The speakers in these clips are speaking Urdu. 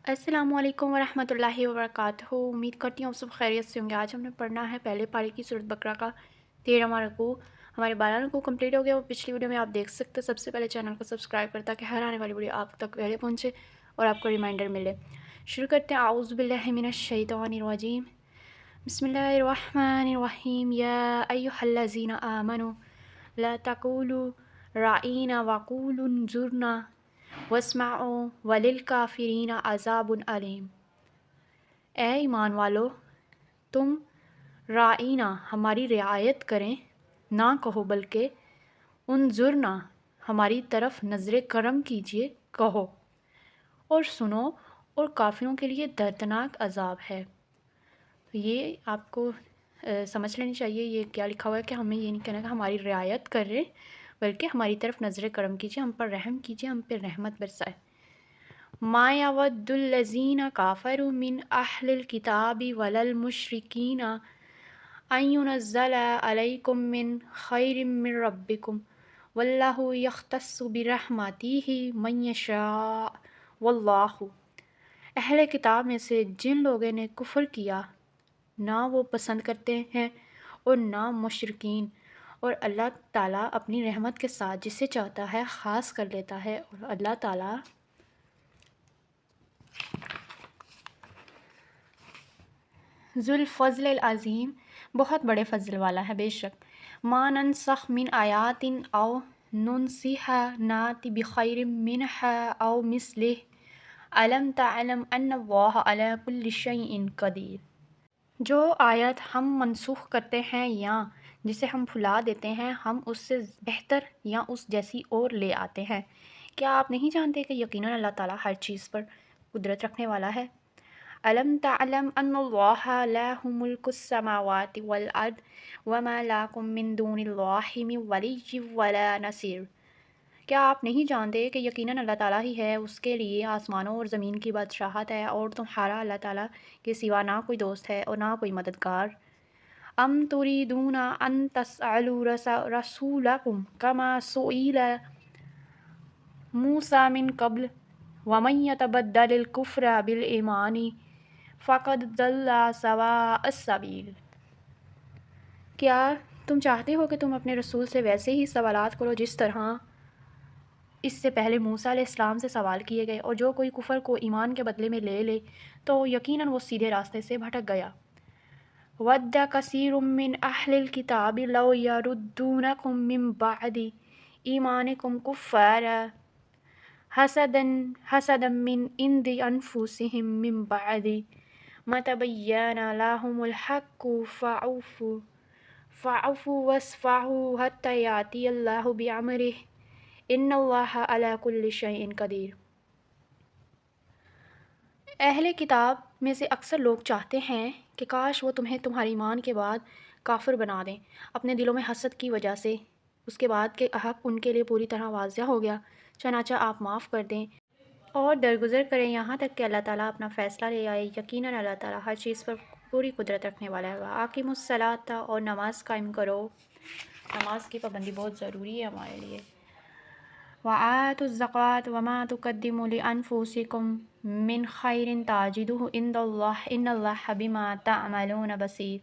السلام علیکم ورحمۃ اللہ وبرکاتہ۔ امید کرتی ہوں آپ سب خیریت سے ہوں گے۔ آج ہم نے پڑھنا ہے پہلے پارے کی سورۃ بقرہ کا 13واں رکوع۔ ہمارے 12 رکوع کمپلیٹ ہو گیا، وہ پچھلی ویڈیو میں آپ دیکھ سکتے ہیں۔ سب سے پہلے چینل کو سبسکرائب کریں تاکہ ہر آنے والی ویڈیو آپ تک پہلے پہنچے اور آپ کو ریمائنڈر ملے۔ شروع کرتے ہیں۔ اعوذ باللہ من الشیطان الرجیم، بسم اللہ الرحمن الرحیم۔ یا ایھا الذین آمنوا لا تقولوا راعینا وقولوا انظرنا واسمعوا وللکافرین عذاب علیم۔ اے ایمان والو، تم راعینا ہماری رعایت کریں نہ کہو بلکہ انظرنا ہماری طرف نظر کرم کیجیے کہو، اور سنو اور کافروں کے لیے دردناک عذاب ہے۔ تو یہ آپ کو سمجھ لینی چاہیے، یہ کیا لکھا ہوا ہے کہ ہمیں یہ نہیں کہنا کہ ہماری رعایت کریں بلکہ ہماری طرف نظر کرم کیجیے، ہم پر رحم کیجیے، ہم پہ رحمت برسائے۔ ما یود الذین کافروا من اہل الکتاب ولا المشرکین ان ینزل علیکم من خیر من ربکم واللہ یختص برحمتہ من یشاء واللہ۔ اہل کتاب میں سے جن لوگوں نے کفر کیا نہ وہ پسند کرتے ہیں اور نہ مشرکین، اور اللہ تعالیٰ اپنی رحمت کے ساتھ جسے چاہتا ہے خاص کر لیتا ہے، اور اللہ تعالیٰ ذو الفضل العظیم بہت بڑے فضل والا ہے۔ بے شک ما ننسخ من آیات او ننسها نات بخیر منها او مثلہ الم تعلم ان اللہ علی کل شیء قدیر۔ جو آیت ہم منسوخ کرتے ہیں یا جسے ہم بھلا دیتے ہیں، ہم اس سے بہتر یا اس جیسی اور لے آتے ہیں۔ کیا آپ نہیں جانتے کہ یقیناً اللہ تعالیٰ ہر چیز پر قدرت رکھنے والا ہے؟ الم تعلم ان اللہ لہ ملک السماوات والارض وما لکم من دون اللہ من ولی ولا نصیر۔ کیا آپ نہیں جانتے کہ یقیناً اللہ تعالیٰ ہی ہے، اس کے لیے آسمانوں اور زمین کی بادشاہت ہے، اور تمہارا اللہ تعالیٰ کے سوا نہ کوئی دوست ہے اور نہ کوئی مددگار۔ ام تریدون ان تسألوا رسولکم کما سئل موسیٰ من قبل ومن یتبدل الکفر بالایمان فقد ضل سواء السبیل۔ کیا تم چاہتے ہو کہ تم اپنے رسول سے ویسے ہی سوالات کرو جس طرح اس سے پہلے موسیٰ علیہ السلام سے سوال کیے گئے، اور جو کوئی کفر کو ایمان کے بدلے میں لے لے تو یقیناً وہ سیدھے راستے سے بھٹک گیا۔ وَدَّ كَثِيرٌ مِّنْ أَهْلِ الْكِتَابِ لَوْ يَرُدُّونَكُم مِّن بَعْدِ إِيمَانِكُمْ كُفَّارًا حَسَدًا مِّنْ عِندِ أَنفُسِهِم مِّن بَعْدِ مَا تَبَيَّنَ لَهُمُ الْحَقُّ فَاعْفُوا وَاصْفَحُوا حَتَّىٰ يَأْتِيَ اللَّهُ بِأَمْرِهِ إِنَّ اللَّهَ عَلَىٰ كُلِّ شَيْءٍ قَدِيرٌ۔ اہل کتاب میں سے اکثر لوگ چاہتے ہیں کہ کاش وہ تمہیں تمہارے ایمان کے بعد کافر بنا دیں، اپنے دلوں میں حسد کی وجہ سے۔ اس کے بعد کہ حق ان کے لیے پوری طرح واضح ہو گیا، چنانچہ آپ معاف کر دیں اور درگزر کریں یہاں تک کہ اللہ تعالیٰ اپنا فیصلہ لے آئے۔ یقیناً اللہ تعالیٰ ہر چیز پر پوری قدرت رکھنے والا ہے۔ وَأَقِیمُوا الصَّلَاةَ، اور نماز قائم کرو۔ نماز کی پابندی بہت ضروری ہے ہمارے لیے۔ وَآتُوا الزَّکَاةَ وَمَا تُقَدِّمُوا لِأَنفُسِکُم مِّن خَیْرٍ تَجِدُوهُ عِندَ اللَّهِ إِنَّ اللَّهَ بِمَا تَعْمَلُونَ بَصِیر۔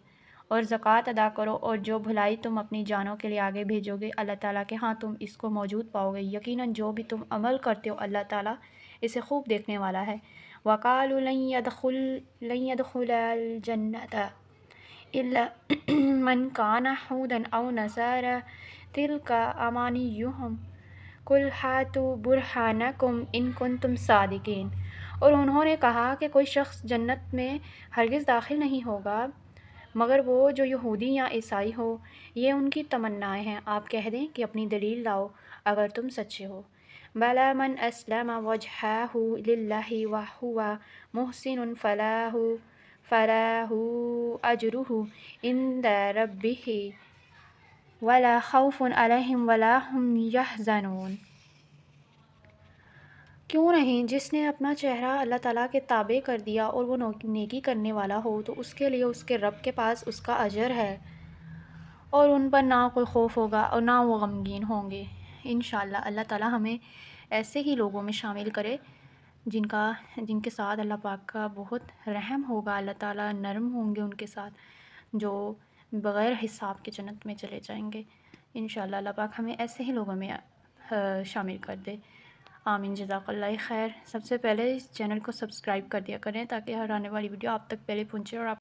اور زکوٰۃ ادا کرو، اور جو بھلائی تم اپنی جانوں کے لیے آگے بھیجو گے اللہ تعالیٰ کے ہاں تم اس کو موجود پاؤ گے۔ یقیناً جو بھی تم عمل کرتے ہو اللہ تعالیٰ اسے خوب دیکھنے والا ہے۔ وَقَالُوا لَن يَدْخُلَ الْجَنَّةَ إِلَّا مَنْ كَانَ هُودًا أَوْ نَصَارَىٰ تِلْكَ أَمَانِيُّهُمْ قُلْ هَاتُوا بُرْهَانَکُمْ إِن کُنتُمْ صَادِقِینَ۔ اور انہوں نے کہا کہ کوئی شخص جنت میں ہرگز داخل نہیں ہوگا مگر وہ جو یہودی یا عیسائی ہو، یہ ان کی تمنائیں ہیں۔ آپ کہہ دیں کہ اپنی دلیل لاؤ اگر تم سچے ہو۔ بَلَىٰ مَنْ أَسْلَمَ وَجْهَهُ لِلَّهِ وَهُوَ مُحْسِنٌ فَلَهُ أَجْرُهُ عِندَ رَبِّهِ وَلَا خَوْفٌ عَلَيْهِمْ وَلَا هُمْ يَحْزَنُونَ۔ کیوں نہیں جس نے اپنا چہرہ اللہ تعالیٰ کے تابع کر دیا اور وہ نیکی کرنے والا ہو تو اس کے لیے اس کے رب کے پاس اس کا اجر ہے، اور ان پر نہ کوئی خوف ہوگا اور نہ وہ غمگین ہوں گے۔ انشاءاللہ اللہ تعالیٰ ہمیں ایسے ہی لوگوں میں شامل کرے جن کے ساتھ اللہ پاک کا بہت رحم ہوگا، اللہ تعالیٰ نرم ہوں گے ان کے ساتھ، جو بغیر حساب کے جنت میں چلے جائیں گے انشاءاللہ۔ اللہ پاک ہمیں ایسے ہی لوگوں میں شامل کر دے، آمین۔ جزاک اللہ خیر۔ سب سے پہلے اس چینل کو سبسکرائب کر دیا کریں تاکہ ہر آنے والی ویڈیو آپ تک پہلے پہنچے اور آپ